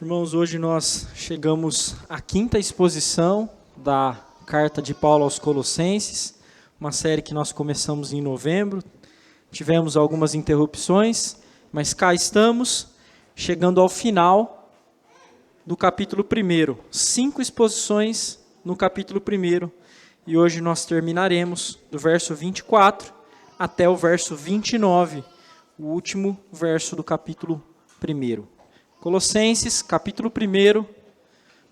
Irmãos, hoje nós chegamos à quinta exposição da carta de Paulo aos Colossenses, uma série que nós começamos em novembro, tivemos algumas interrupções, mas cá estamos, chegando ao final do capítulo 1, 5 exposições no capítulo 1, e hoje nós terminaremos do verso 24 até o verso 29, o último verso do capítulo 1. Colossenses, capítulo 1,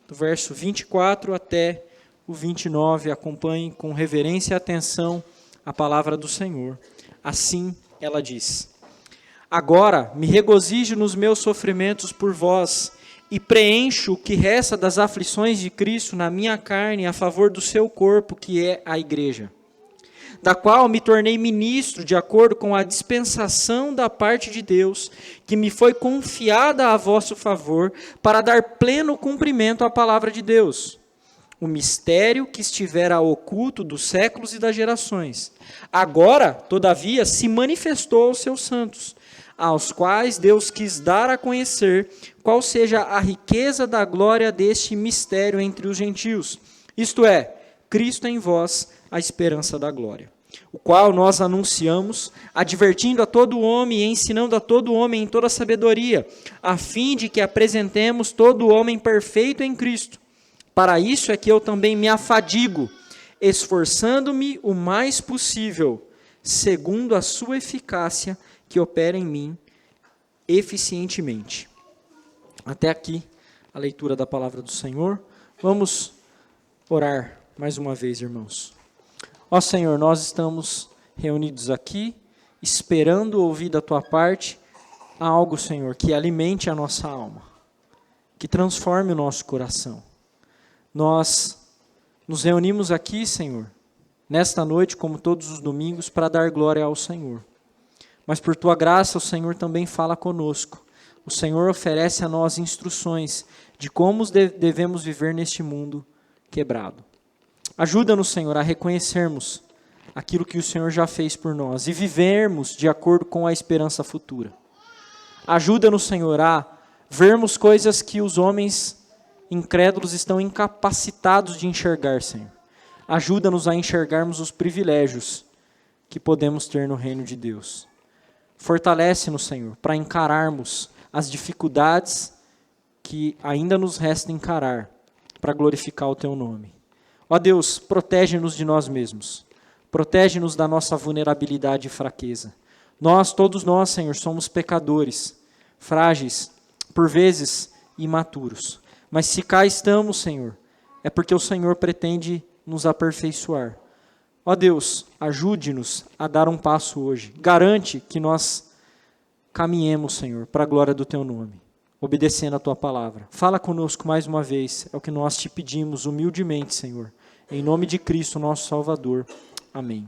do verso 24 até o 29, acompanhe com reverência e atenção a palavra do Senhor. Assim ela diz: Agora me regozijo nos meus sofrimentos por vós, e preencho o que resta das aflições de Cristo na minha carne a favor do seu corpo, que é a igreja, da qual me tornei ministro de acordo com a dispensação da parte de Deus, que me foi confiada a vosso favor, para dar pleno cumprimento à palavra de Deus, o mistério que estivera oculto dos séculos e das gerações. Agora, todavia, se manifestou aos seus santos, aos quais Deus quis dar a conhecer qual seja a riqueza da glória deste mistério entre os gentios, isto é, Cristo em vós, a esperança da glória, o qual nós anunciamos, advertindo a todo homem e ensinando a todo homem em toda sabedoria, a fim de que apresentemos todo homem perfeito em Cristo. Para isso é que eu também me afadigo, esforçando-me o mais possível, segundo a sua eficácia que opera em mim eficientemente. Até aqui a leitura da palavra do Senhor. Vamos orar mais uma vez, irmãos. Ó Senhor, nós estamos reunidos aqui, esperando ouvir da Tua parte algo, Senhor, que alimente a nossa alma, que transforme o nosso coração. Nós nos reunimos aqui, Senhor, nesta noite, como todos os domingos, para dar glória ao Senhor. Mas por Tua graça, o Senhor também fala conosco. O Senhor oferece a nós instruções de como devemos viver neste mundo quebrado. Ajuda-nos, Senhor, a reconhecermos aquilo que o Senhor já fez por nós e vivermos de acordo com a esperança futura. Ajuda-nos, Senhor, a vermos coisas que os homens incrédulos estão incapacitados de enxergar, Senhor. Ajuda-nos a enxergarmos os privilégios que podemos ter no reino de Deus. Fortalece-nos, Senhor, para encararmos as dificuldades que ainda nos resta encarar para glorificar o Teu nome. Ó Deus, protege-nos de nós mesmos. Protege-nos da nossa vulnerabilidade e fraqueza. Todos nós, Senhor, somos pecadores, frágeis, por vezes imaturos. Mas se cá estamos, Senhor, é porque o Senhor pretende nos aperfeiçoar. Ó Deus, ajude-nos a dar um passo hoje. Garante que nós caminhemos, Senhor, para a glória do Teu nome, obedecendo a Tua palavra. Fala conosco mais uma vez, é o que nós te pedimos humildemente, Senhor. Em nome de Cristo, nosso Salvador. Amém.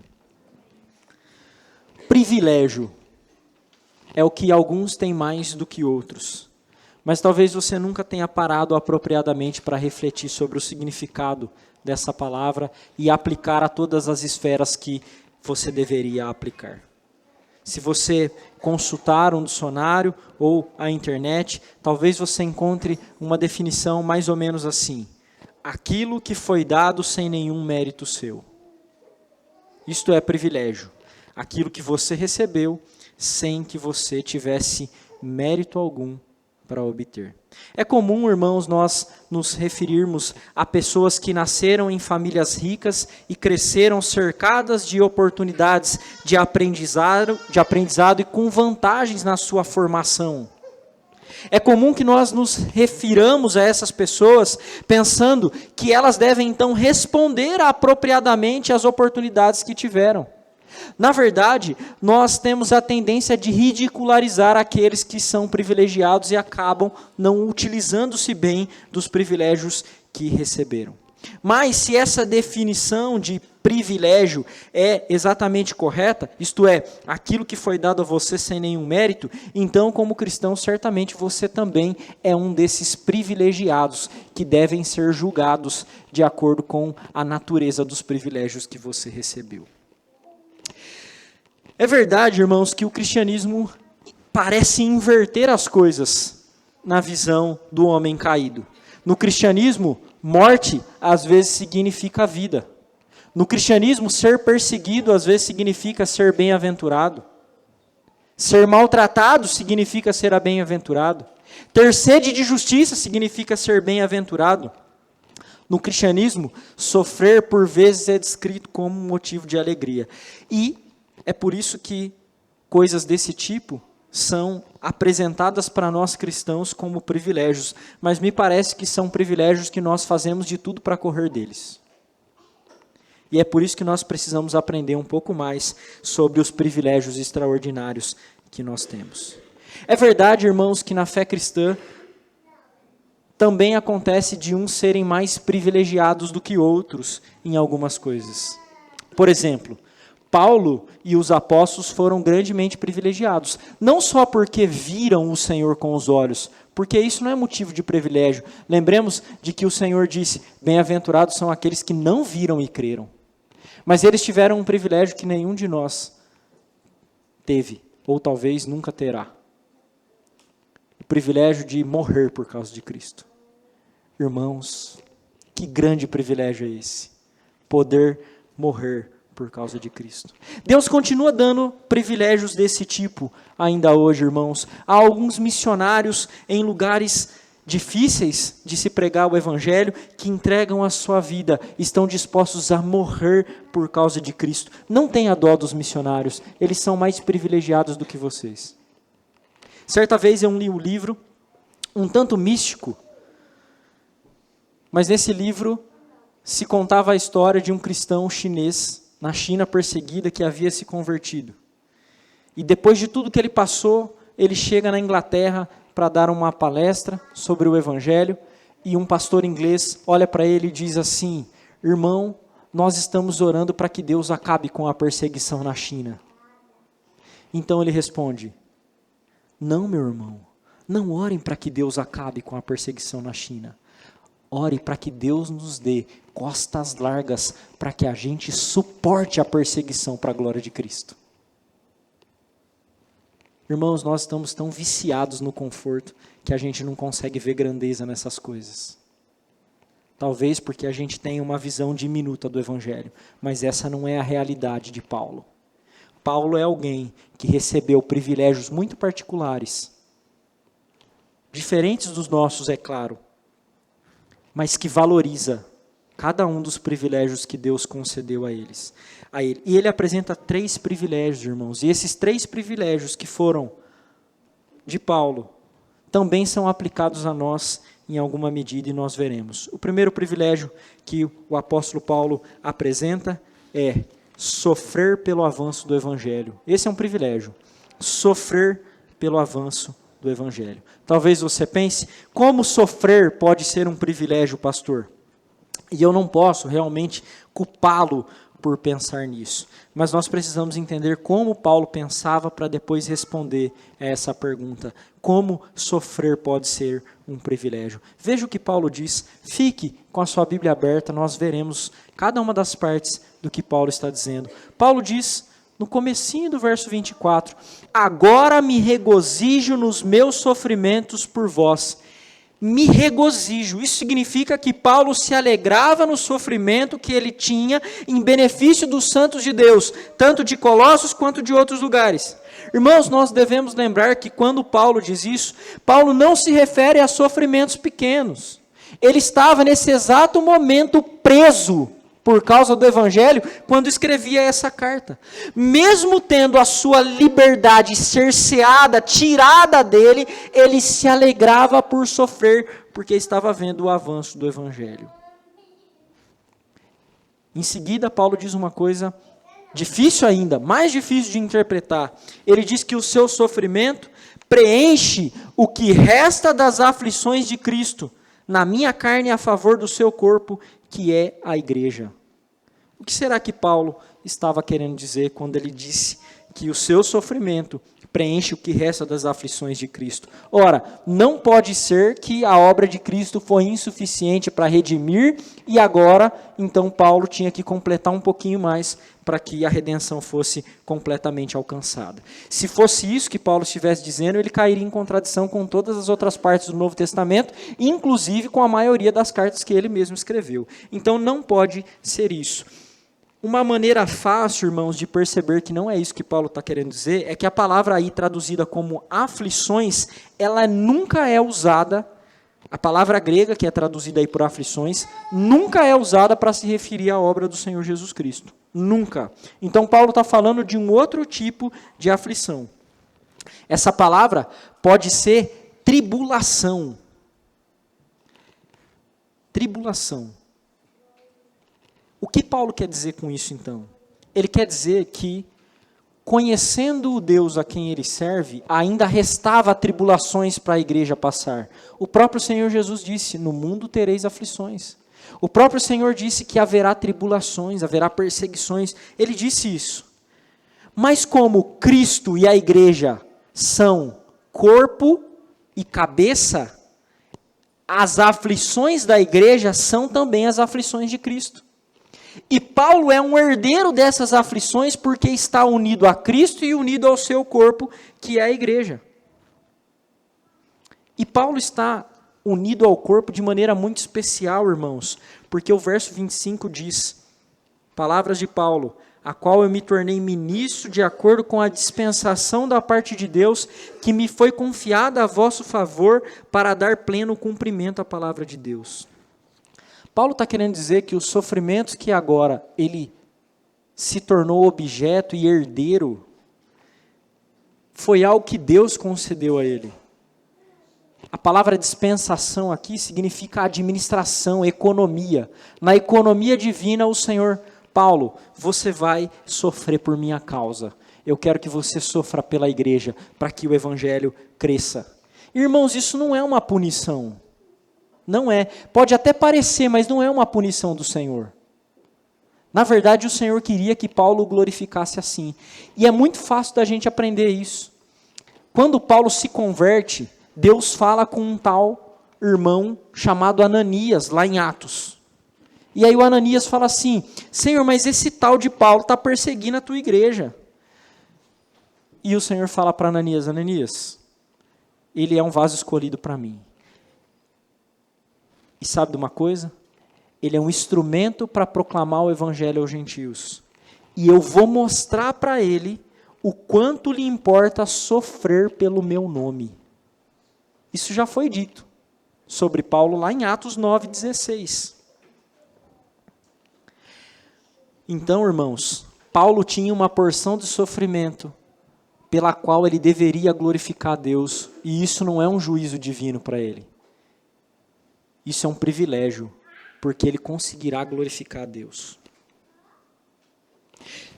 Privilégio é o que alguns têm mais do que outros. Mas talvez você nunca tenha parado apropriadamente para refletir sobre o significado dessa palavra e aplicar a todas as esferas que você deveria aplicar. Se você consultar um dicionário ou a internet, talvez você encontre uma definição mais ou menos assim: aquilo que foi dado sem nenhum mérito seu. Isto é privilégio. Aquilo que você recebeu sem que você tivesse mérito algum para obter. É comum, irmãos, nós nos referirmos a pessoas que nasceram em famílias ricas e cresceram cercadas de oportunidades de aprendizado e com vantagens na sua formação. É comum que nós nos refiramos a essas pessoas pensando que elas devem então responder apropriadamente às oportunidades que tiveram. Na verdade, nós temos a tendência de ridicularizar aqueles que são privilegiados e acabam não utilizando-se bem dos privilégios que receberam. Mas se essa definição de privilégio é exatamente correta, isto é, aquilo que foi dado a você sem nenhum mérito, então como cristão certamente você também é um desses privilegiados que devem ser julgados de acordo com a natureza dos privilégios que você recebeu. É verdade, irmãos, que o cristianismo parece inverter as coisas na visão do homem caído. No cristianismo, morte às vezes significa vida. No cristianismo, ser perseguido às vezes significa ser bem-aventurado. Ser maltratado significa ser bem-aventurado. Ter sede de justiça significa ser bem-aventurado. No cristianismo, sofrer por vezes é descrito como um motivo de alegria. E é por isso que coisas desse tipo são apresentadas para nós cristãos como privilégios, mas me parece que são privilégios que nós fazemos de tudo para correr deles. E é por isso que nós precisamos aprender um pouco mais sobre os privilégios extraordinários que nós temos. É verdade, irmãos, que na fé cristã também acontece de uns serem mais privilegiados do que outros em algumas coisas. Por exemplo, Paulo e os apóstolos foram grandemente privilegiados, não só porque viram o Senhor com os olhos, porque isso não é motivo de privilégio. Lembremos de que o Senhor disse, bem-aventurados são aqueles que não viram e creram. Mas eles tiveram um privilégio que nenhum de nós teve, ou talvez nunca terá. O privilégio de morrer por causa de Cristo. Irmãos, que grande privilégio é esse, poder morrer por causa de Cristo. Deus continua dando privilégios desse tipo ainda hoje, irmãos. Há alguns missionários em lugares difíceis de se pregar o evangelho que entregam a sua vida, estão dispostos a morrer por causa de Cristo. Não tenha dó dos missionários, eles são mais privilegiados do que vocês. Certa vez eu li um livro, um tanto místico, mas nesse livro se contava a história de um cristão chinês na China perseguida que havia se convertido. E depois de tudo que ele passou, ele chega na Inglaterra para dar uma palestra sobre o Evangelho, e um pastor inglês olha para ele e diz assim, irmão, nós estamos orando para que Deus acabe com a perseguição na China. Então ele responde, não, meu irmão, não orem para que Deus acabe com a perseguição na China. Ore para que Deus nos dê costas largas para que a gente suporte a perseguição para a glória de Cristo. Irmãos, nós estamos tão viciados no conforto que a gente não consegue ver grandeza nessas coisas. Talvez porque a gente tem uma visão diminuta do Evangelho, mas essa não é a realidade de Paulo. Paulo é alguém que recebeu privilégios muito particulares, diferentes dos nossos, é claro, mas que valoriza cada um dos privilégios que Deus concedeu a ele. E ele apresenta 3 privilégios, irmãos, e esses 3 privilégios que foram de Paulo, também são aplicados a nós em alguma medida, e nós veremos. O primeiro privilégio que o apóstolo Paulo apresenta é sofrer pelo avanço do Evangelho. Esse é um privilégio, sofrer pelo avanço do Evangelho. Talvez você pense, como sofrer pode ser um privilégio, pastor? E eu não posso realmente culpá-lo por pensar nisso. Mas nós precisamos entender como Paulo pensava para depois responder a essa pergunta. Como sofrer pode ser um privilégio? Veja o que Paulo diz. Fique com a sua Bíblia aberta, nós veremos cada uma das partes do que Paulo está dizendo. Paulo diz, no comecinho do verso 24, agora me regozijo nos meus sofrimentos por vós. Me regozijo. Isso significa que Paulo se alegrava no sofrimento que ele tinha em benefício dos santos de Deus, tanto de Colossos quanto de outros lugares. Irmãos, nós devemos lembrar que quando Paulo diz isso, Paulo não se refere a sofrimentos pequenos. Ele estava nesse exato momento preso por causa do Evangelho, quando escrevia essa carta. Mesmo tendo a sua liberdade cerceada, tirada dele, ele se alegrava por sofrer, porque estava vendo o avanço do Evangelho. Em seguida, Paulo diz uma coisa difícil ainda, mais difícil de interpretar. Ele diz que o seu sofrimento preenche o que resta das aflições de Cristo, na minha carne a favor do seu corpo, que é a igreja. O que será que Paulo estava querendo dizer quando ele disse que o seu sofrimento preenche o que resta das aflições de Cristo? Ora, não pode ser que a obra de Cristo foi insuficiente para redimir e agora, então, Paulo tinha que completar um pouquinho mais para que a redenção fosse completamente alcançada. Se fosse isso que Paulo estivesse dizendo, ele cairia em contradição com todas as outras partes do Novo Testamento, inclusive com a maioria das cartas que ele mesmo escreveu. Então não pode ser isso. Uma maneira fácil, irmãos, de perceber que não é isso que Paulo está querendo dizer, é que a palavra aí traduzida como aflições, ela nunca é usada. A palavra grega, que é traduzida aí por aflições, nunca é usada para se referir à obra do Senhor Jesus Cristo. Nunca. Então, Paulo está falando de um outro tipo de aflição. Essa palavra pode ser tribulação. Tribulação. O que Paulo quer dizer com isso, então? Ele quer dizer que, conhecendo o Deus a quem ele serve, ainda restava tribulações para a igreja passar. O próprio Senhor Jesus disse, no mundo tereis aflições. O próprio Senhor disse que haverá tribulações, haverá perseguições. Ele disse isso. Mas como Cristo e a igreja são corpo e cabeça, as aflições da igreja são também as aflições de Cristo. E Paulo é um herdeiro dessas aflições porque está unido a Cristo e unido ao seu corpo, que é a igreja. E Paulo está unido ao corpo de maneira muito especial, irmãos, porque o verso 25 diz, palavras de Paulo, a qual eu me tornei ministro de acordo com a dispensação da parte de Deus, que me foi confiada a vosso favor para dar pleno cumprimento à palavra de Deus. Paulo está querendo dizer que os sofrimentos que agora ele se tornou objeto e herdeiro, foi algo que Deus concedeu a ele. A palavra dispensação aqui significa administração, economia. Na economia divina, o Senhor, Paulo, você vai sofrer por minha causa. Eu quero que você sofra pela igreja, para que o evangelho cresça. Irmãos, isso não é uma punição. Não é. Pode até parecer, mas não é uma punição do Senhor. Na verdade, o Senhor queria que Paulo glorificasse assim. E é muito fácil da gente aprender isso. Quando Paulo se converte, Deus fala com um tal irmão chamado Ananias, lá em Atos. E aí o Ananias fala assim, Senhor, mas esse tal de Paulo está perseguindo a tua igreja. E o Senhor fala para Ananias, Ananias, ele é um vaso escolhido para mim. E sabe de uma coisa? Ele é um instrumento para proclamar o evangelho aos gentios. E eu vou mostrar para ele o quanto lhe importa sofrer pelo meu nome. Isso já foi dito sobre Paulo lá em Atos 9,16. Então, irmãos, Paulo tinha uma porção de sofrimento pela qual ele deveria glorificar a Deus. E isso não é um juízo divino para ele. Isso é um privilégio, porque ele conseguirá glorificar a Deus.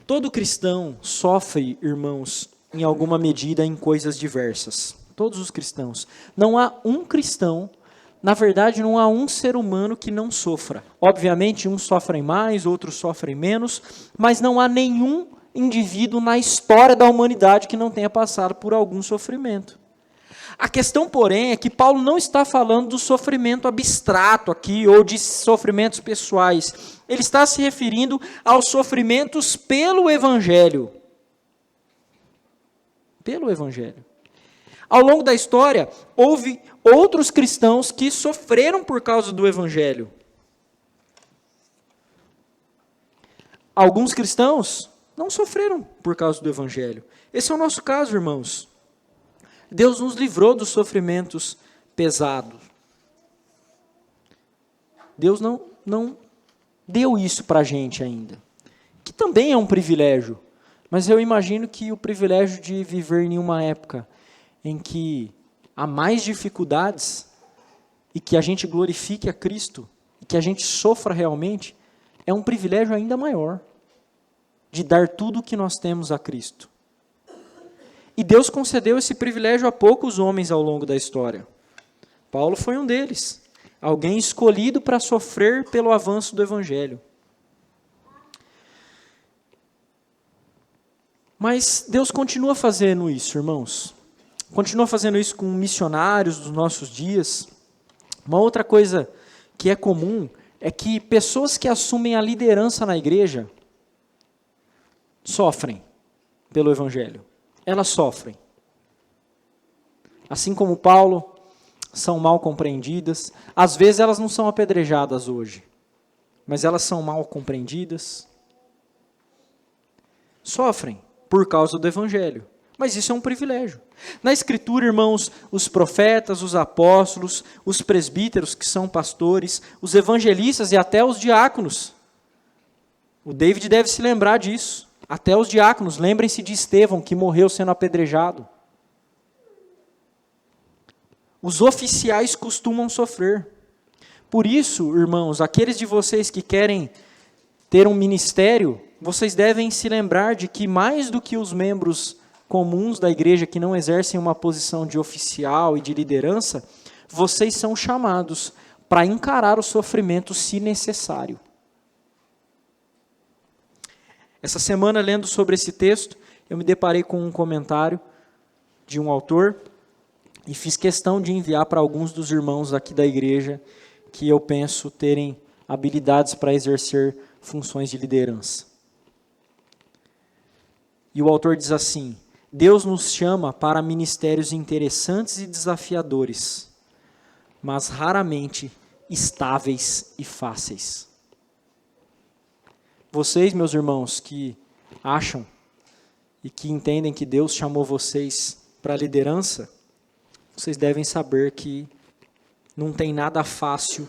Todo cristão sofre, irmãos, em alguma medida em coisas diversas. Todos os cristãos. Não há um cristão, na verdade não há um ser humano que não sofra. Obviamente uns sofrem mais, outros sofrem menos, mas não há nenhum indivíduo na história da humanidade que não tenha passado por algum sofrimento. A questão, porém, é que Paulo não está falando do sofrimento abstrato aqui, ou de sofrimentos pessoais. Ele está se referindo aos sofrimentos pelo Evangelho. Pelo Evangelho. Ao longo da história, houve outros cristãos que sofreram por causa do Evangelho. Alguns cristãos não sofreram por causa do Evangelho. Esse é o nosso caso, irmãos. Deus nos livrou dos sofrimentos pesados. Deus não deu isso para a gente ainda. Que também é um privilégio. Mas eu imagino que o privilégio de viver em uma época em que há mais dificuldades e que a gente glorifique a Cristo, e que a gente sofra realmente, é um privilégio ainda maior de dar tudo o que nós temos a Cristo. E Deus concedeu esse privilégio a poucos homens ao longo da história. Paulo foi um deles. Alguém escolhido para sofrer pelo avanço do Evangelho. Mas Deus continua fazendo isso, irmãos. Continua fazendo isso com missionários dos nossos dias. Uma outra coisa que é comum é que pessoas que assumem a liderança na igreja, sofrem pelo Evangelho. Elas sofrem. Assim como Paulo, são mal compreendidas. Às vezes elas não são apedrejadas hoje, mas elas são mal compreendidas. Sofrem por causa do Evangelho. Mas isso é um privilégio. Na Escritura, irmãos, os profetas, os apóstolos, os presbíteros, que são pastores, os evangelistas e até os diáconos. O David deve se lembrar disso. Até os diáconos, lembrem-se de Estevão, que morreu sendo apedrejado. Os oficiais costumam sofrer. Por isso, irmãos, aqueles de vocês que querem ter um ministério, vocês devem se lembrar de que mais do que os membros comuns da igreja que não exercem uma posição de oficial e de liderança, vocês são chamados para encarar o sofrimento se necessário. Essa semana, lendo sobre esse texto, eu me deparei com um comentário de um autor e fiz questão de enviar para alguns dos irmãos aqui da igreja que eu penso terem habilidades para exercer funções de liderança. E o autor diz assim: Deus nos chama para ministérios interessantes e desafiadores, mas raramente estáveis e fáceis. Vocês, meus irmãos, que acham e que entendem que Deus chamou vocês para a liderança, vocês devem saber que não tem nada fácil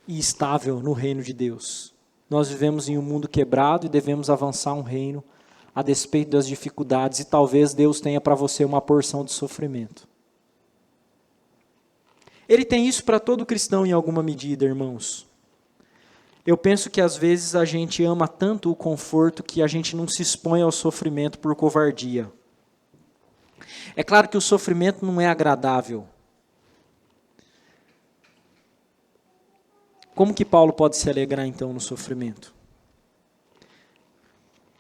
e estável no reino de Deus. Nós vivemos em um mundo quebrado e devemos avançar um reino a despeito das dificuldades, e talvez Deus tenha para você uma porção de sofrimento. Ele tem isso para todo cristão em alguma medida, irmãos. Eu penso que às vezes a gente ama tanto o conforto que a gente não se expõe ao sofrimento por covardia. É claro que o sofrimento não é agradável. Como que Paulo pode se alegrar então no sofrimento?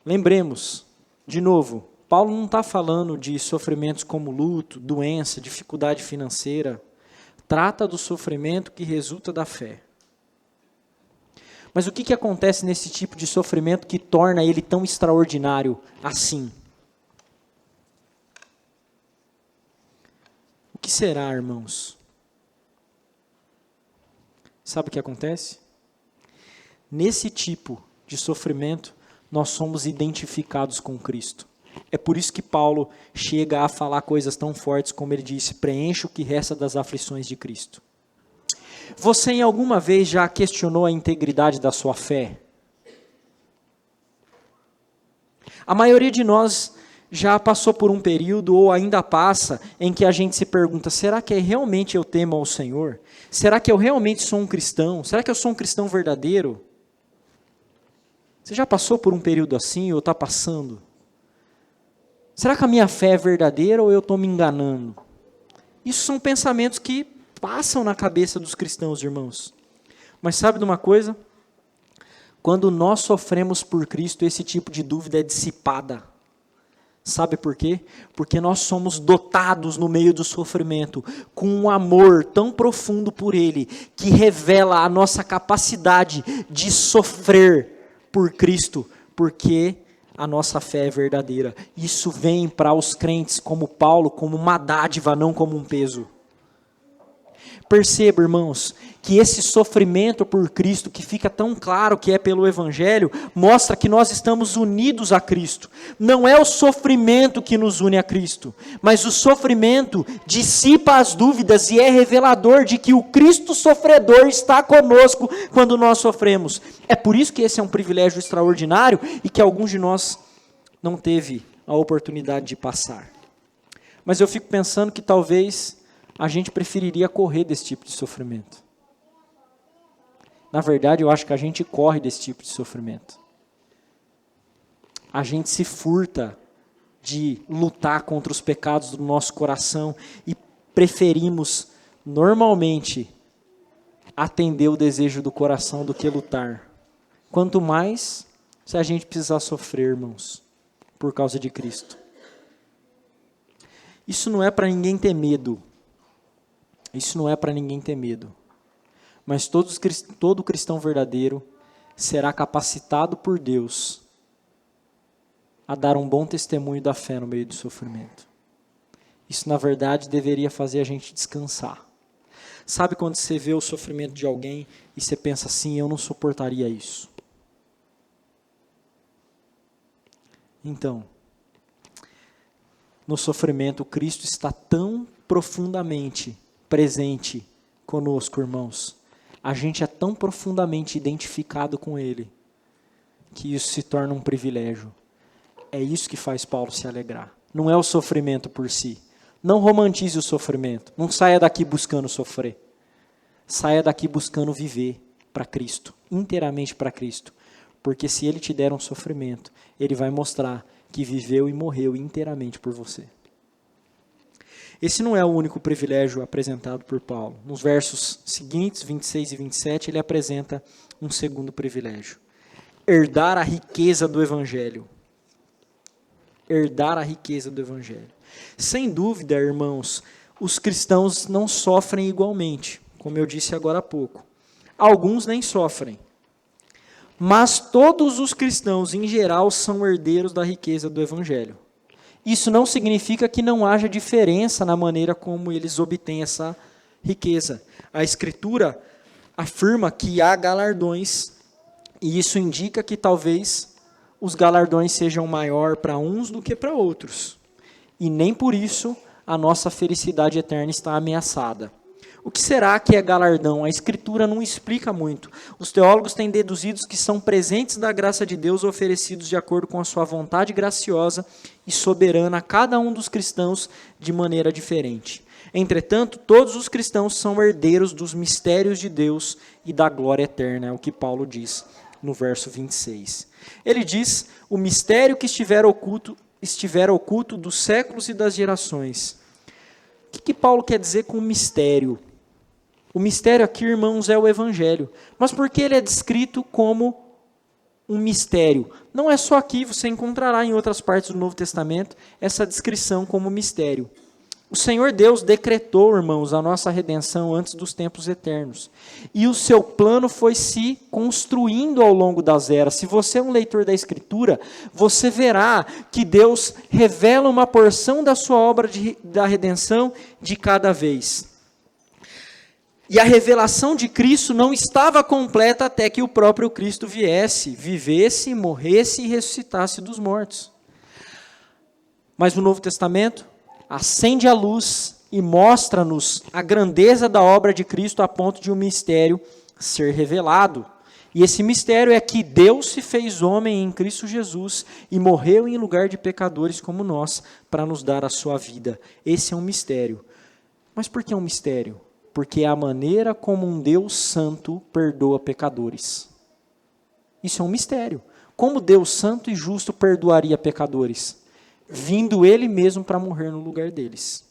Lembremos, de novo, Paulo não está falando de sofrimentos como luto, doença, dificuldade financeira. Trata do sofrimento que resulta da fé. Mas o que acontece nesse tipo de sofrimento que torna ele tão extraordinário assim? O que será, irmãos? Sabe o que acontece? Nesse tipo de sofrimento, nós somos identificados com Cristo. É por isso que Paulo chega a falar coisas tão fortes como ele disse: preencha o que resta das aflições de Cristo. Você em alguma vez já questionou a integridade da sua fé? A maioria de nós já passou por um período, ou ainda passa, em que a gente se pergunta: será que realmente eu temo ao Senhor? Será que eu realmente sou um cristão? Será que eu sou um cristão verdadeiro? Você já passou por um período assim, ou está passando? Será que a minha fé é verdadeira ou eu estou me enganando? Isso são pensamentos que passam na cabeça dos cristãos, irmãos. Mas sabe de uma coisa? Quando nós sofremos por Cristo, esse tipo de dúvida é dissipada. Sabe por quê? Porque nós somos dotados no meio do sofrimento com um amor tão profundo por Ele, que revela a nossa capacidade de sofrer por Cristo, porque a nossa fé é verdadeira. Isso vem para os crentes como Paulo, como uma dádiva, não como um peso. Perceba, irmãos, que esse sofrimento por Cristo, que fica tão claro que é pelo Evangelho, mostra que nós estamos unidos a Cristo. Não é o sofrimento que nos une a Cristo, mas o sofrimento dissipa as dúvidas e é revelador de que o Cristo sofredor está conosco quando nós sofremos. É por isso que esse é um privilégio extraordinário e que alguns de nós não teve a oportunidade de passar. Mas eu fico pensando que talvez a gente preferiria correr desse tipo de sofrimento. Na verdade, eu acho que a gente corre desse tipo de sofrimento. A gente se furta de lutar contra os pecados do nosso coração e preferimos, normalmente, atender o desejo do coração do que lutar. Quanto mais se a gente precisar sofrer, irmãos, por causa de Cristo. Isso não é para ninguém ter medo. Isso não é para ninguém ter medo. Mas todo cristão verdadeiro será capacitado por Deus a dar um bom testemunho da fé no meio do sofrimento. Isso, na verdade, deveria fazer a gente descansar. Sabe quando você vê o sofrimento de alguém e você pensa assim, eu não suportaria isso? Então, no sofrimento, Cristo está tão profundamente presente conosco, irmãos. A gente é tão profundamente identificado com Ele, que isso se torna um privilégio. É isso que faz Paulo se alegrar. Não é o sofrimento por si. Não romantize o sofrimento. Não saia daqui buscando sofrer. Saia daqui buscando viver para Cristo, inteiramente para Cristo. Porque se Ele te der um sofrimento, Ele vai mostrar que viveu e morreu inteiramente por você. Esse não é o único privilégio apresentado por Paulo. Nos versos seguintes, 26 e 27, ele apresenta um segundo privilégio. Herdar a riqueza do Evangelho. Herdar a riqueza do Evangelho. Sem dúvida, irmãos, os cristãos não sofrem igualmente, como eu disse agora há pouco. Alguns nem sofrem. Mas todos os cristãos, em geral, são herdeiros da riqueza do Evangelho. Isso não significa que não haja diferença na maneira como eles obtêm essa riqueza. A Escritura afirma que há galardões, e isso indica que talvez os galardões sejam maior para uns do que para outros. E nem por isso a nossa felicidade eterna está ameaçada. O que será que é galardão? A Escritura não explica muito. Os teólogos têm deduzido que são presentes da graça de Deus oferecidos de acordo com a sua vontade graciosa e soberana a cada um dos cristãos de maneira diferente. Entretanto, todos os cristãos são herdeiros dos mistérios de Deus e da glória eterna, é o que Paulo diz no verso 26. Ele diz, o mistério que estiver oculto dos séculos e das gerações. O que Paulo quer dizer com mistério? O mistério aqui, irmãos, é o Evangelho. Mas por que ele é descrito como um mistério? Não é só aqui, você encontrará em outras partes do Novo Testamento essa descrição como mistério. O Senhor Deus decretou, irmãos, a nossa redenção antes dos tempos eternos. E o seu plano foi se construindo ao longo das eras. Se você é um leitor da Escritura, você verá que Deus revela uma porção da sua obra da redenção de cada vez. E a revelação de Cristo não estava completa até que o próprio Cristo viesse, vivesse, morresse e ressuscitasse dos mortos. Mas no Novo Testamento, acende a luz e mostra-nos a grandeza da obra de Cristo a ponto de um mistério ser revelado. E esse mistério é que Deus se fez homem em Cristo Jesus e morreu em lugar de pecadores como nós para nos dar a sua vida. Esse é um mistério. Mas por que é um mistério? Porque é a maneira como um Deus santo perdoa pecadores. Isso é um mistério. Como Deus santo e justo perdoaria pecadores? Vindo Ele mesmo para morrer no lugar deles.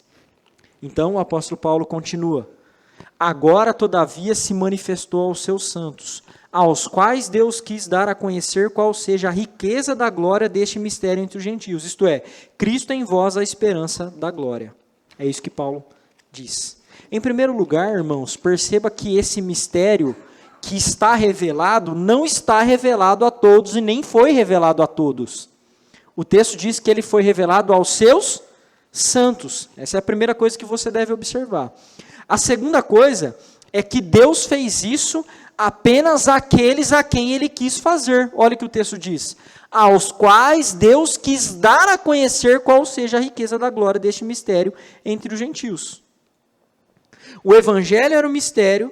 Então o apóstolo Paulo continua. Agora, todavia, se manifestou aos seus santos, aos quais Deus quis dar a conhecer qual seja a riqueza da glória deste mistério entre os gentios. Isto é, Cristo em vós a esperança da glória. É isso que Paulo diz. Em primeiro lugar, irmãos, perceba que esse mistério que está revelado, não está revelado a todos e nem foi revelado a todos. O texto diz que ele foi revelado aos seus santos. Essa é a primeira coisa que você deve observar. A segunda coisa é que Deus fez isso apenas àqueles a quem Ele quis fazer. Olha o que o texto diz. Aos quais Deus quis dar a conhecer qual seja a riqueza da glória deste mistério entre os gentios. O Evangelho era um mistério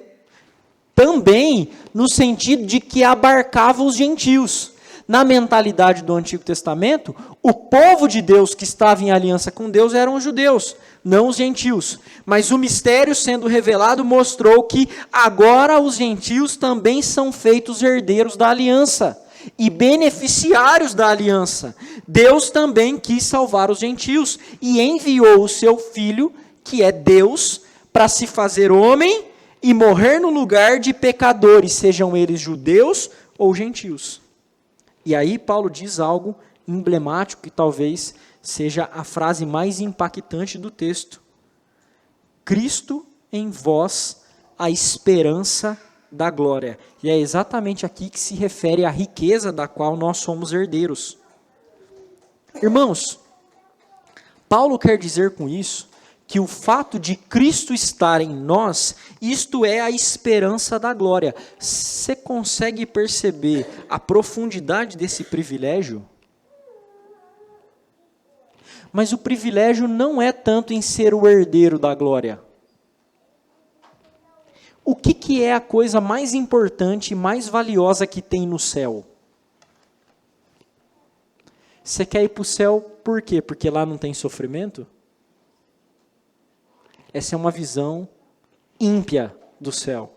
também no sentido de que abarcava os gentios. Na mentalidade do Antigo Testamento, o povo de Deus que estava em aliança com Deus eram os judeus, não os gentios. Mas o mistério sendo revelado mostrou que agora os gentios também são feitos herdeiros da aliança e beneficiários da aliança. Deus também quis salvar os gentios e enviou o seu Filho, que é Deus, para se fazer homem e morrer no lugar de pecadores, sejam eles judeus ou gentios. E aí Paulo diz algo emblemático que talvez seja a frase mais impactante do texto. Cristo em vós, a esperança da glória. E é exatamente aqui que se refere à riqueza da qual nós somos herdeiros. Irmãos, Paulo quer dizer com isso que o fato de Cristo estar em nós, isto é a esperança da glória. Você consegue perceber a profundidade desse privilégio? Mas o privilégio não é tanto em ser o herdeiro da glória. O que é a coisa mais importante e mais valiosa que tem no céu? Você quer ir para o céu por quê? Porque lá não tem sofrimento? Essa é uma visão ímpia do céu.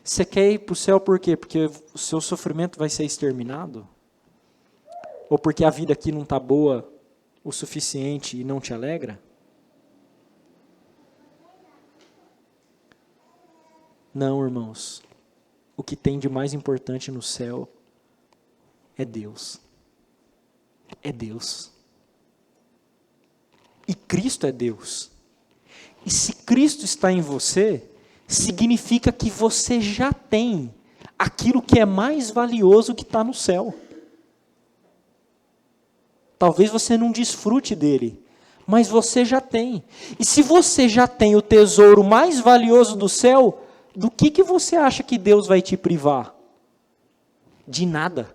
Você quer ir para o céu por quê? Porque o seu sofrimento vai ser exterminado? Ou porque a vida aqui não está boa o suficiente e não te alegra? Não, irmãos. O que tem de mais importante no céu é Deus. É Deus. E Cristo é Deus. E se Cristo está em você, significa que você já tem aquilo que é mais valioso que está no céu. Talvez você não desfrute dele, mas você já tem. E se você já tem o tesouro mais valioso do céu, do que você acha que Deus vai te privar? De nada.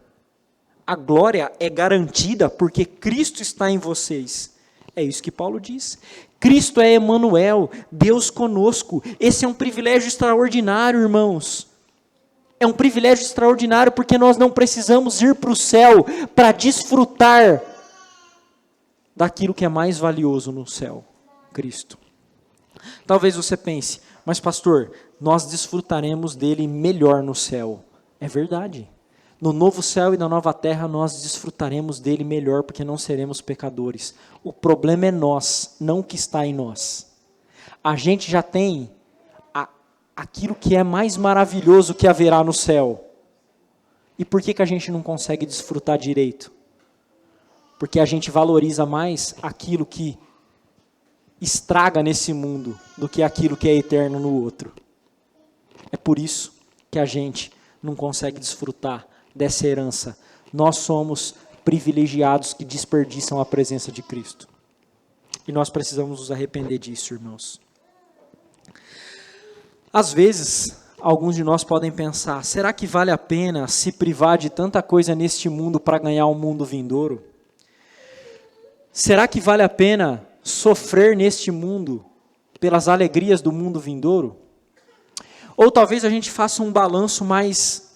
A glória é garantida porque Cristo está em vocês. É isso que Paulo diz. Cristo é Emanuel, Deus conosco. Esse é um privilégio extraordinário, irmãos. É um privilégio extraordinário porque nós não precisamos ir para o céu para desfrutar daquilo que é mais valioso no céu, Cristo. Talvez você pense, mas pastor, nós desfrutaremos dele melhor no céu. É verdade. No novo céu e na nova terra nós desfrutaremos dele melhor porque não seremos pecadores. O problema é nós, não o que está em nós. A gente já tem aquilo que é mais maravilhoso que haverá no céu. E por que a gente não consegue desfrutar direito? Porque a gente valoriza mais aquilo que estraga nesse mundo do que aquilo que é eterno no outro. É por isso que a gente não consegue desfrutar dessa herança. Nós somos privilegiados que desperdiçam a presença de Cristo. E nós precisamos nos arrepender disso, irmãos. Às vezes, alguns de nós podem pensar, será que vale a pena se privar de tanta coisa neste mundo para ganhar um mundo vindouro? Será que vale a pena sofrer neste mundo pelas alegrias do mundo vindouro? Ou talvez a gente faça um balanço mais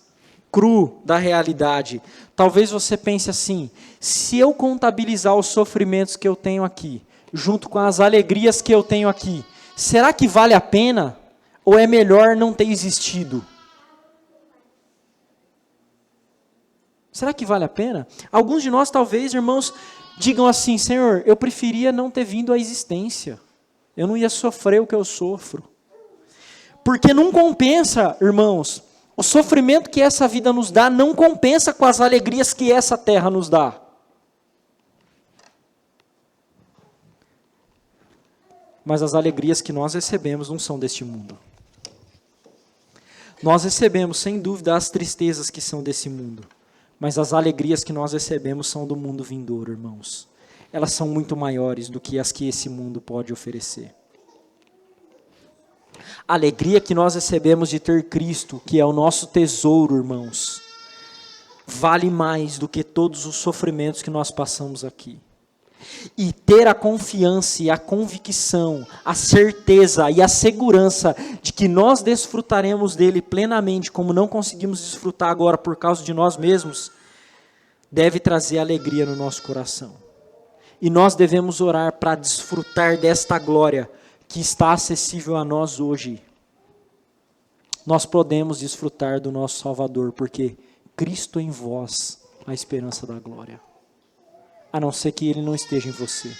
cru da realidade. Talvez você pense assim, se eu contabilizar os sofrimentos que eu tenho aqui, junto com as alegrias que eu tenho aqui, será que vale a pena? Ou é melhor não ter existido? Será que vale a pena? Alguns de nós talvez, irmãos, digam assim, Senhor, eu preferia não ter vindo à existência. Eu não ia sofrer o que eu sofro. Porque não compensa, irmãos, o sofrimento que essa vida nos dá não compensa com as alegrias que essa terra nos dá. Mas as alegrias que nós recebemos não são deste mundo. Nós recebemos, sem dúvida, as tristezas que são desse mundo. Mas as alegrias que nós recebemos são do mundo vindouro, irmãos. Elas são muito maiores do que as que esse mundo pode oferecer. A alegria que nós recebemos de ter Cristo, que é o nosso tesouro, irmãos, vale mais do que todos os sofrimentos que nós passamos aqui. E ter a confiança e a convicção, a certeza e a segurança de que nós desfrutaremos dele plenamente, como não conseguimos desfrutar agora por causa de nós mesmos, deve trazer alegria no nosso coração. E nós devemos orar para desfrutar desta glória que está acessível a nós hoje. Nós podemos desfrutar do nosso Salvador, porque Cristo em vós, a esperança da glória. A não ser que Ele não esteja em você.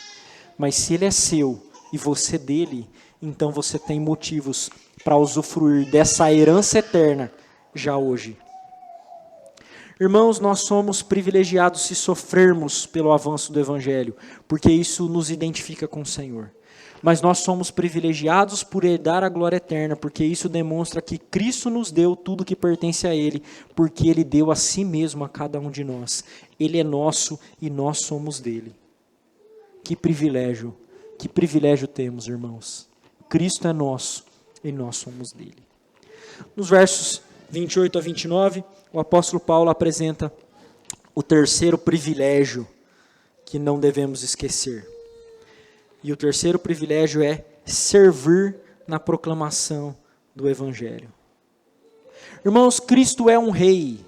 Mas se Ele é seu e você dele, então você tem motivos para usufruir dessa herança eterna já hoje. Irmãos, nós somos privilegiados se sofrermos pelo avanço do Evangelho, porque isso nos identifica com o Senhor. Mas nós somos privilegiados por herdar a glória eterna, porque isso demonstra que Cristo nos deu tudo que pertence a Ele, porque Ele deu a si mesmo a cada um de nós. Ele é nosso e nós somos dele. Que privilégio temos, irmãos. Cristo é nosso e nós somos dele. Nos versos 28 a 29, o apóstolo Paulo apresenta o terceiro privilégio que não devemos esquecer. E o terceiro privilégio é servir na proclamação do Evangelho. Irmãos, Cristo é um rei,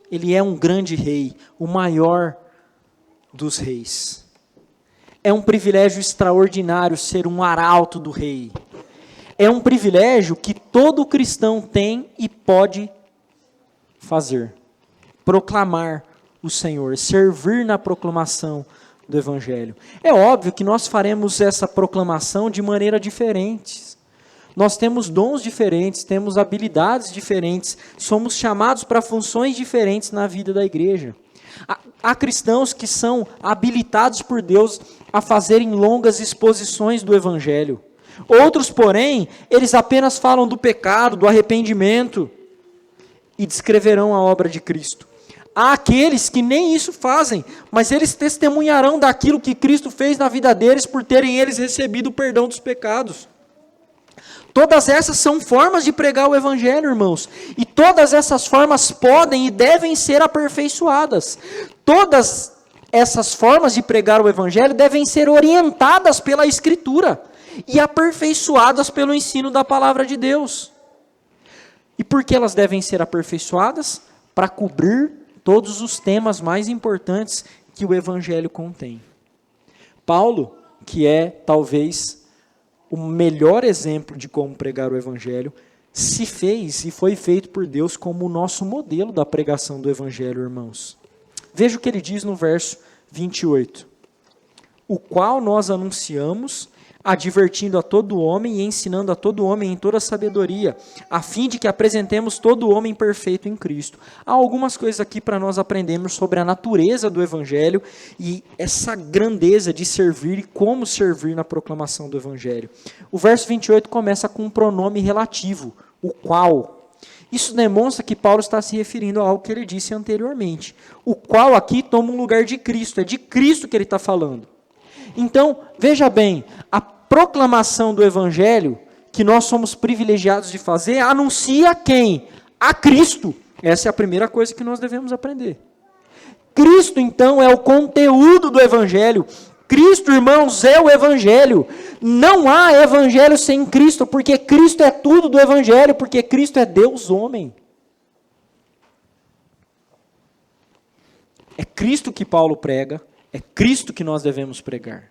Ele é um grande rei, o maior dos reis. É um privilégio extraordinário ser um arauto do rei. É um privilégio que todo cristão tem e pode fazer. Proclamar o Senhor, servir na proclamação do Evangelho. É óbvio que nós faremos essa proclamação de maneira diferente. Nós temos dons diferentes, temos habilidades diferentes, somos chamados para funções diferentes na vida da igreja. Há cristãos que são habilitados por Deus a fazerem longas exposições do Evangelho. Outros, porém, eles apenas falam do pecado, do arrependimento e descreverão a obra de Cristo. Há aqueles que nem isso fazem, mas eles testemunharão daquilo que Cristo fez na vida deles por terem eles recebido o perdão dos pecados. Todas essas são formas de pregar o Evangelho, irmãos. E todas essas formas podem e devem ser aperfeiçoadas. Todas essas formas de pregar o Evangelho devem ser orientadas pela Escritura e aperfeiçoadas pelo ensino da Palavra de Deus. E por que elas devem ser aperfeiçoadas? Para cobrir todos os temas mais importantes que o Evangelho contém. Paulo, que é talvez o melhor exemplo de como pregar o Evangelho, se fez e foi feito por Deus como o nosso modelo da pregação do Evangelho, irmãos. Veja o que ele diz no verso 28. O qual nós anunciamos, advertindo a todo homem e ensinando a todo homem em toda sabedoria, a fim de que apresentemos todo homem perfeito em Cristo. Há algumas coisas aqui para nós aprendermos sobre a natureza do Evangelho e essa grandeza de servir e como servir na proclamação do Evangelho. O verso 28 começa com um pronome relativo, o qual. Isso demonstra que Paulo está se referindo a algo que ele disse anteriormente. O qual aqui toma um lugar de Cristo, é de Cristo que ele está falando. Então, veja bem, a proclamação do Evangelho, que nós somos privilegiados de fazer, anuncia quem? A Cristo. Essa é a primeira coisa que nós devemos aprender. Cristo, então, é o conteúdo do Evangelho. Cristo, irmãos, é o Evangelho. Não há Evangelho sem Cristo, porque Cristo é tudo do Evangelho, porque Cristo é Deus homem. É Cristo que Paulo prega, é Cristo que nós devemos pregar.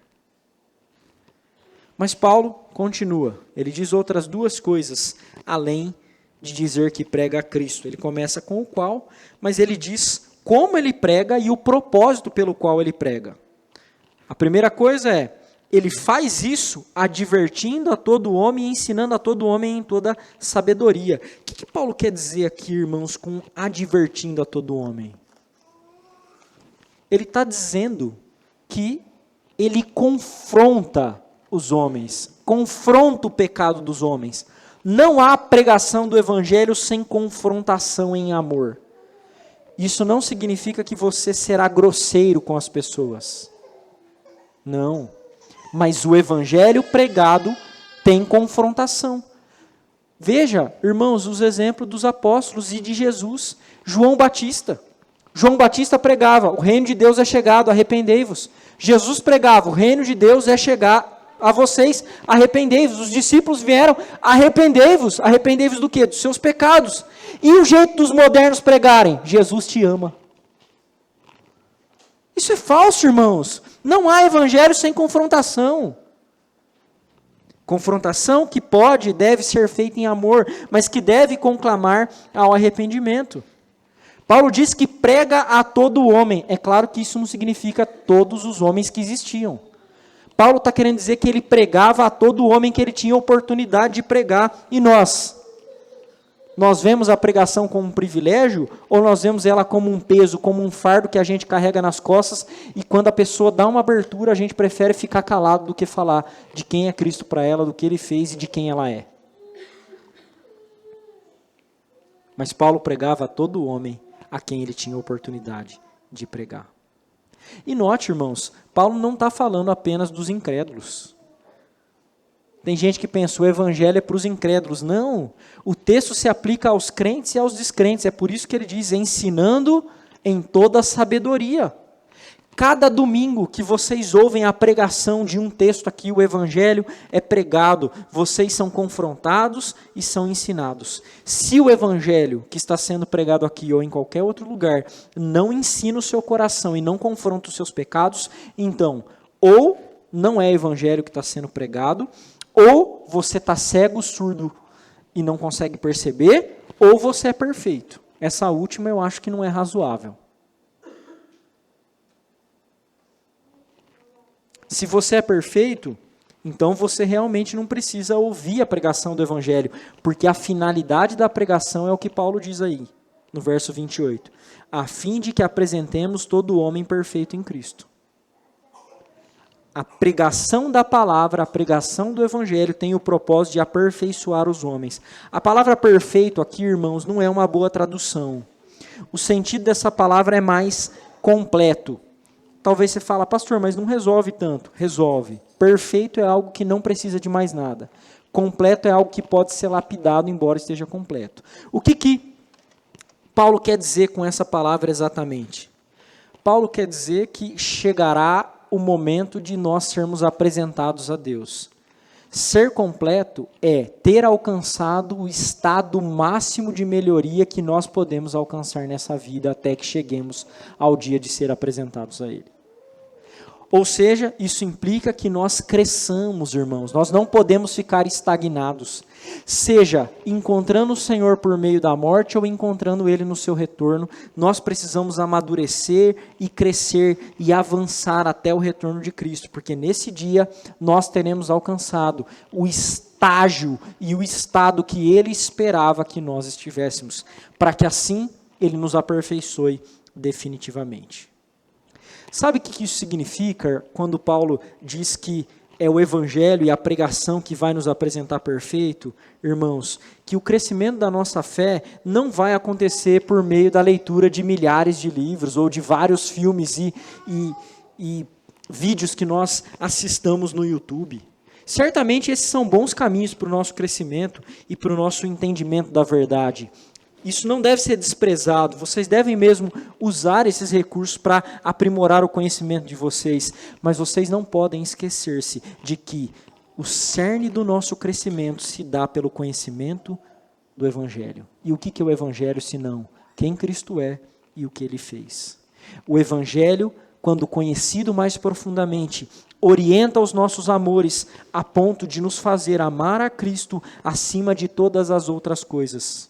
Mas Paulo continua, ele diz outras duas coisas, além de dizer que prega a Cristo. Ele começa com o qual, mas ele diz como ele prega e o propósito pelo qual ele prega. A primeira coisa é, ele faz isso advertindo a todo homem e ensinando a todo homem em toda sabedoria. O que Paulo quer dizer aqui, irmãos, com advertindo a todo homem? Ele está dizendo que ele confronta os homens, confronta o pecado dos homens. Não há pregação do Evangelho sem confrontação em amor. Isso não significa que você será grosseiro com as pessoas. Não. Mas o Evangelho pregado tem confrontação. Veja, irmãos, os exemplos dos apóstolos e de Jesus. João Batista. João Batista pregava, o reino de Deus é chegado, arrependei-vos. Jesus pregava, o reino de Deus é chegar a vocês, arrependei-vos. Os discípulos vieram, arrependei-vos. Arrependei-vos do quê? Dos seus pecados. E o jeito dos modernos pregarem? Jesus te ama. Isso é falso, irmãos. Não há evangelho sem confrontação. Confrontação que pode e deve ser feita em amor, mas que deve conclamar ao arrependimento. Paulo diz que prega a todo homem. É claro que isso não significa todos os homens que existiam. Paulo está querendo dizer que ele pregava a todo homem que ele tinha oportunidade de pregar. E nós? Nós vemos a pregação como um privilégio ou nós vemos ela como um peso, como um fardo que a gente carrega nas costas e quando a pessoa dá uma abertura, a gente prefere ficar calado do que falar de quem é Cristo para ela, do que Ele fez e de quem ela é. Mas Paulo pregava a todo homem a quem ele tinha oportunidade de pregar. E note, irmãos, Paulo não está falando apenas dos incrédulos. Tem gente que pensa, o evangelho é para os incrédulos. Não, o texto se aplica aos crentes e aos descrentes. É por isso que ele diz, ensinando em toda a sabedoria. Cada domingo que vocês ouvem a pregação de um texto aqui, o evangelho é pregado. Vocês são confrontados e são ensinados. Se o evangelho que está sendo pregado aqui ou em qualquer outro lugar não ensina o seu coração e não confronta os seus pecados, então, ou não é evangelho que está sendo pregado, ou você está cego, surdo e não consegue perceber, ou você é perfeito. Essa última eu acho que não é razoável. Se você é perfeito, então você realmente não precisa ouvir a pregação do Evangelho, porque a finalidade da pregação é o que Paulo diz aí, no verso 28, a fim de que apresentemos todo homem perfeito em Cristo. A pregação da palavra, a pregação do Evangelho tem o propósito de aperfeiçoar os homens. A palavra perfeito aqui, irmãos, não é uma boa tradução. O sentido dessa palavra é mais completo. Talvez você fale, pastor, mas não resolve tanto. Resolve. Perfeito é algo que não precisa de mais nada. Completo é algo que pode ser lapidado, embora esteja completo. O que Paulo quer dizer com essa palavra exatamente? Paulo quer dizer que chegará o momento de nós sermos apresentados a Deus. Ser completo é ter alcançado o estado máximo de melhoria que nós podemos alcançar nessa vida até que cheguemos ao dia de ser apresentados a Ele. Ou seja, isso implica que nós cresçamos, irmãos. Nós não podemos ficar estagnados. Seja encontrando o Senhor por meio da morte ou encontrando Ele no seu retorno, nós precisamos amadurecer e crescer e avançar até o retorno de Cristo, porque nesse dia nós teremos alcançado o estágio e o estado que Ele esperava que nós estivéssemos, para que assim Ele nos aperfeiçoe definitivamente. Sabe o que isso significa quando Paulo diz que é o evangelho e a pregação que vai nos apresentar perfeito? Irmãos, que o crescimento da nossa fé não vai acontecer por meio da leitura de milhares de livros ou de vários filmes e vídeos que nós assistamos no YouTube. Certamente esses são bons caminhos para o nosso crescimento e para o nosso entendimento da verdade. Isso não deve ser desprezado, vocês devem mesmo usar esses recursos para aprimorar o conhecimento de vocês, mas vocês não podem esquecer-se de que o cerne do nosso crescimento se dá pelo conhecimento do Evangelho. E o que é o Evangelho senão quem Cristo é e o que Ele fez? O Evangelho, quando conhecido mais profundamente, orienta os nossos amores a ponto de nos fazer amar a Cristo acima de todas as outras coisas.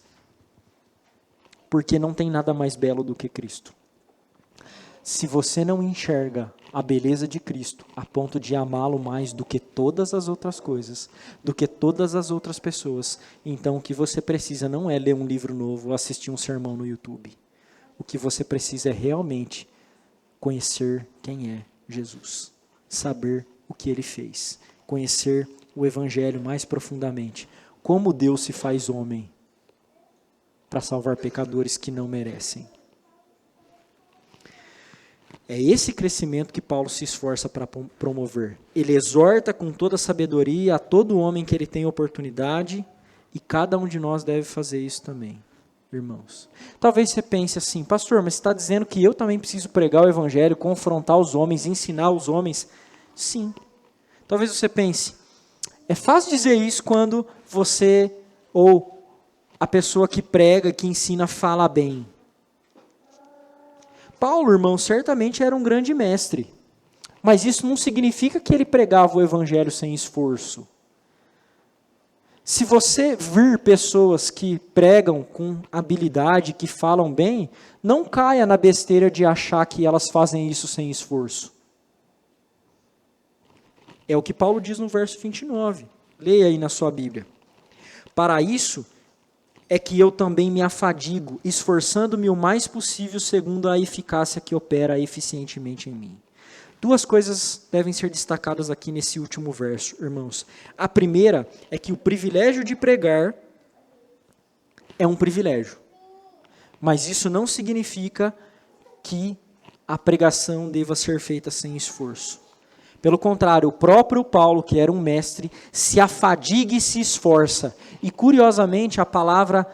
Porque não tem nada mais belo do que Cristo. Se você não enxerga a beleza de Cristo a ponto de amá-lo mais do que todas as outras coisas, do que todas as outras pessoas, então o que você precisa não é ler um livro novo ou assistir um sermão no YouTube. O que você precisa é realmente conhecer quem é Jesus, saber o que Ele fez, conhecer o Evangelho mais profundamente, como Deus se faz homem, para salvar pecadores que não merecem. É esse crescimento que Paulo se esforça para promover. Ele exorta com toda a sabedoria a todo homem que ele tem oportunidade, e cada um de nós deve fazer isso também, irmãos. Talvez você pense assim, pastor, mas você está dizendo que eu também preciso pregar o Evangelho, confrontar os homens, ensinar os homens? Sim. Talvez você pense, é fácil dizer isso quando você ou a pessoa que prega, que ensina, fala bem. Paulo, irmão, certamente era um grande mestre. Mas isso não significa que ele pregava o Evangelho sem esforço. Se você vir pessoas que pregam com habilidade, que falam bem, não caia na besteira de achar que elas fazem isso sem esforço. É o que Paulo diz no verso 29. Leia aí na sua Bíblia. Para isso, é que eu também me afadigo, esforçando-me o mais possível segundo a eficácia que opera eficientemente em mim. Duas coisas devem ser destacadas aqui nesse último verso, irmãos. A primeira é que o privilégio de pregar é um privilégio. Mas isso não significa que a pregação deva ser feita sem esforço. Pelo contrário, o próprio Paulo, que era um mestre, se afadiga e se esforça. E curiosamente, a palavra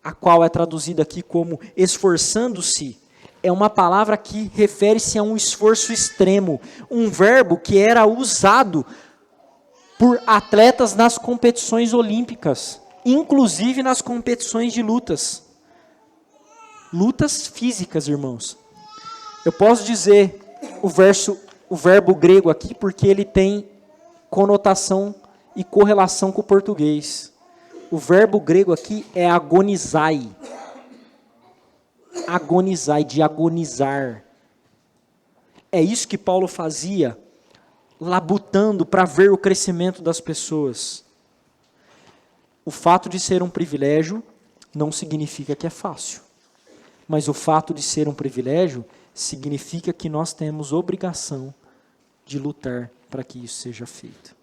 a qual é traduzida aqui como esforçando-se, é uma palavra que refere-se a um esforço extremo, um verbo que era usado por atletas nas competições olímpicas, inclusive nas competições de lutas. Lutas físicas, irmãos. Eu posso dizer o verbo grego aqui porque ele tem conotação e correlação com o português. O verbo grego aqui é agonizai. Agonizai, de agonizar. É isso que Paulo fazia, labutando para ver o crescimento das pessoas. O fato de ser um privilégio não significa que é fácil. Mas o fato de ser um privilégio significa que nós temos obrigação de lutar para que isso seja feito.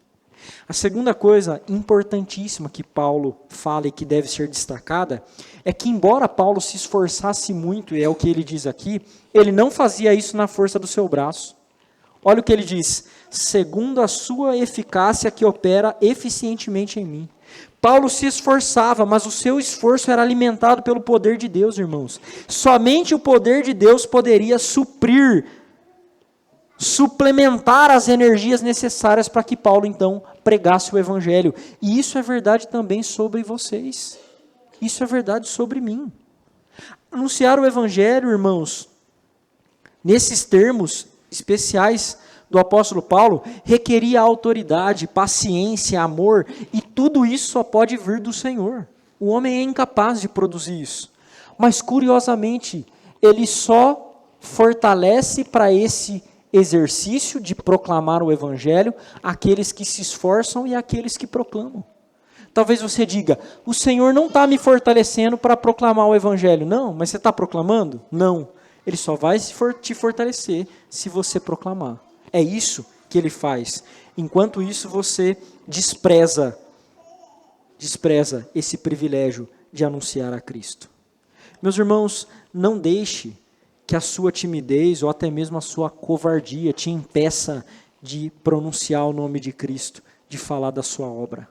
A segunda coisa importantíssima que Paulo fala e que deve ser destacada é que, embora Paulo se esforçasse muito, e é o que ele diz aqui, ele não fazia isso na força do seu braço. Olha o que ele diz: segundo a sua eficácia que opera eficientemente em mim. Paulo se esforçava, mas o seu esforço era alimentado pelo poder de Deus, irmãos. Somente o poder de Deus poderia suplementar as energias necessárias para que Paulo, então, pregasse o Evangelho. E isso é verdade também sobre vocês. Isso é verdade sobre mim. Anunciar o Evangelho, irmãos, nesses termos especiais do apóstolo Paulo, requeria autoridade, paciência, amor, e tudo isso só pode vir do Senhor. O homem é incapaz de produzir isso. Mas, curiosamente, ele só fortalece para esse exercício de proclamar o Evangelho aqueles que se esforçam e aqueles que proclamam. Talvez você diga: o Senhor não está me fortalecendo para proclamar o Evangelho. Não, mas você está proclamando? Não. Ele só vai te fortalecer se você proclamar. É isso que ele faz. Enquanto isso, você despreza esse privilégio de anunciar a Cristo. Meus irmãos, não deixe que a sua timidez ou até mesmo a sua covardia te impeça de pronunciar o nome de Cristo, de falar da sua obra.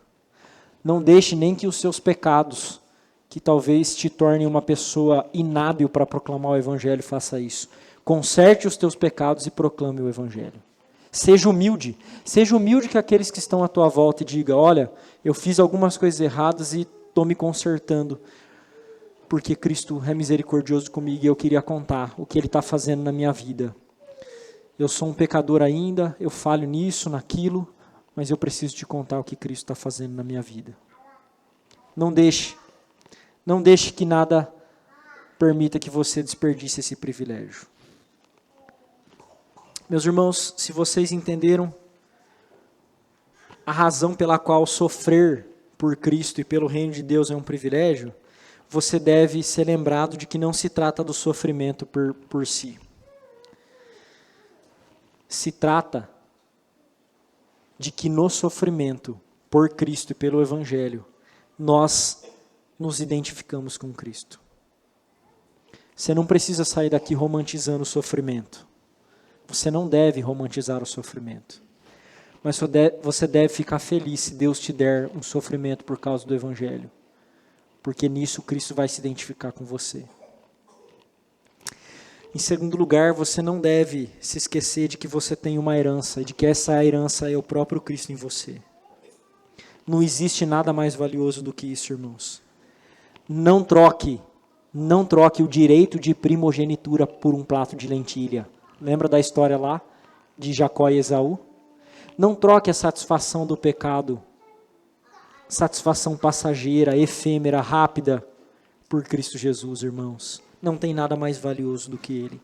Não deixe nem que os seus pecados, que talvez te tornem uma pessoa inábil para proclamar o Evangelho, faça isso. Conserte os teus pecados e proclame o Evangelho. Seja humilde com aqueles que estão à tua volta e diga: olha, eu fiz algumas coisas erradas e estou me consertando, porque Cristo é misericordioso comigo e eu queria contar o que Ele está fazendo na minha vida. Eu sou um pecador ainda, eu falho nisso, naquilo, mas eu preciso te contar o que Cristo está fazendo na minha vida. Não deixe que nada permita que você desperdice esse privilégio. Meus irmãos, se vocês entenderam a razão pela qual sofrer por Cristo e pelo reino de Deus é um privilégio, você deve ser lembrado de que não se trata do sofrimento por si. Se trata de que no sofrimento por Cristo e pelo Evangelho, nós nos identificamos com Cristo. Você não precisa sair daqui romantizando o sofrimento. Você não deve romantizar o sofrimento. Mas você deve ficar feliz se Deus te der um sofrimento por causa do Evangelho. Porque nisso Cristo vai se identificar com você. Em segundo lugar, você não deve se esquecer de que você tem uma herança, e de que essa herança é o próprio Cristo em você. Não existe nada mais valioso do que isso, irmãos. Não troque o direito de primogenitura por um prato de lentilha. Lembra da história lá de Jacó e Esaú? Não troque a satisfação do pecado, satisfação passageira, efêmera, rápida, por Cristo Jesus, irmãos. Não tem nada mais valioso do que Ele.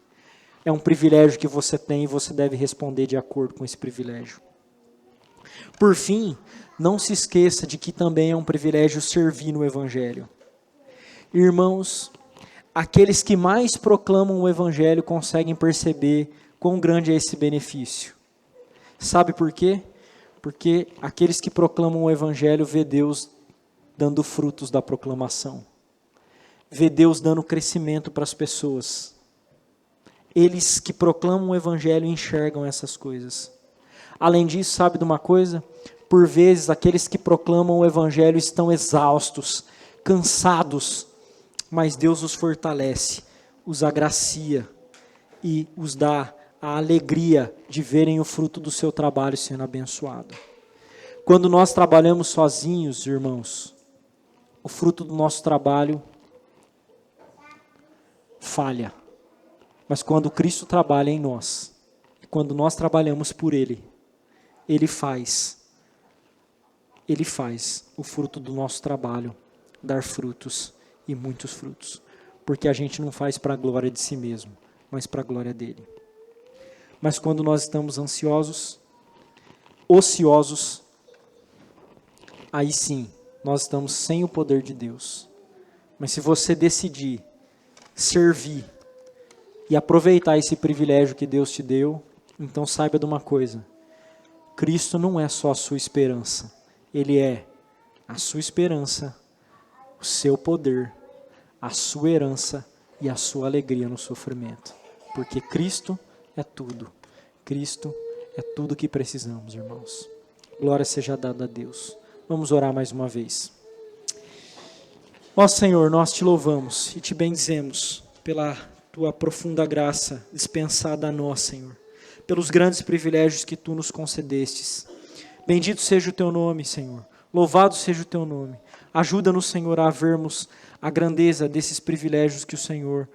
É um privilégio que você tem e você deve responder de acordo com esse privilégio. Por fim, não se esqueça de que também é um privilégio servir no Evangelho. Irmãos, aqueles que mais proclamam o Evangelho conseguem perceber quão grande é esse benefício. Sabe por quê? Porque aqueles que proclamam o Evangelho vê Deus dando frutos da proclamação. Vê Deus dando crescimento para as pessoas. Eles que proclamam o Evangelho enxergam essas coisas. Além disso, sabe de uma coisa? Por vezes, aqueles que proclamam o Evangelho estão exaustos, cansados, mas Deus os fortalece, os agracia e os dá a alegria de verem o fruto do seu trabalho sendo abençoado. Quando nós trabalhamos sozinhos, irmãos, o fruto do nosso trabalho falha. Mas quando Cristo trabalha em nós, quando nós trabalhamos por Ele, Ele faz o fruto do nosso trabalho dar frutos e muitos frutos. Porque a gente não faz para a glória de si mesmo, mas para a glória dEle. Mas quando nós estamos ansiosos, ociosos, aí sim, nós estamos sem o poder de Deus. Mas se você decidir servir e aproveitar esse privilégio que Deus te deu, então saiba de uma coisa: Cristo não é só a sua esperança, Ele é a sua esperança, o seu poder, a sua herança e a sua alegria no sofrimento. Porque Cristo é tudo. Cristo é tudo que precisamos, irmãos. Glória seja dada a Deus. Vamos orar mais uma vez. Ó Senhor, nós te louvamos e te bendizemos pela tua profunda graça dispensada a nós, Senhor, pelos grandes privilégios que tu nos concedestes. Bendito seja o teu nome, Senhor. Louvado seja o teu nome. Ajuda-nos, Senhor, a vermos a grandeza desses privilégios que o Senhor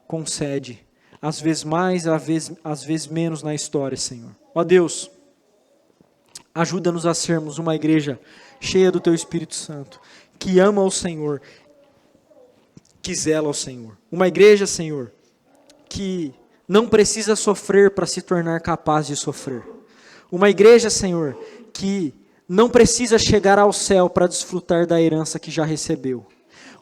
concede. Às vezes mais, às vezes menos na história, Senhor. Ó Deus, ajuda-nos a sermos uma igreja cheia do teu Espírito Santo, que ama ao Senhor, que zela ao Senhor. Uma igreja, Senhor, que não precisa sofrer para se tornar capaz de sofrer. Uma igreja, Senhor, que não precisa chegar ao céu para desfrutar da herança que já recebeu.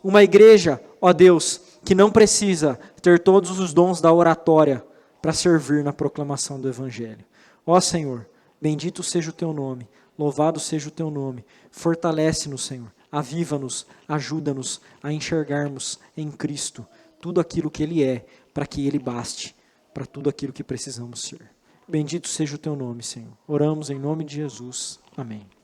Uma igreja, ó Deus, que não precisa ter todos os dons da oratória para servir na proclamação do Evangelho. Ó Senhor, bendito seja o teu nome, louvado seja o teu nome. Fortalece-nos, Senhor, aviva-nos, ajuda-nos a enxergarmos em Cristo tudo aquilo que Ele é, para que Ele baste para tudo aquilo que precisamos ser. Bendito seja o teu nome, Senhor. Oramos em nome de Jesus. Amém.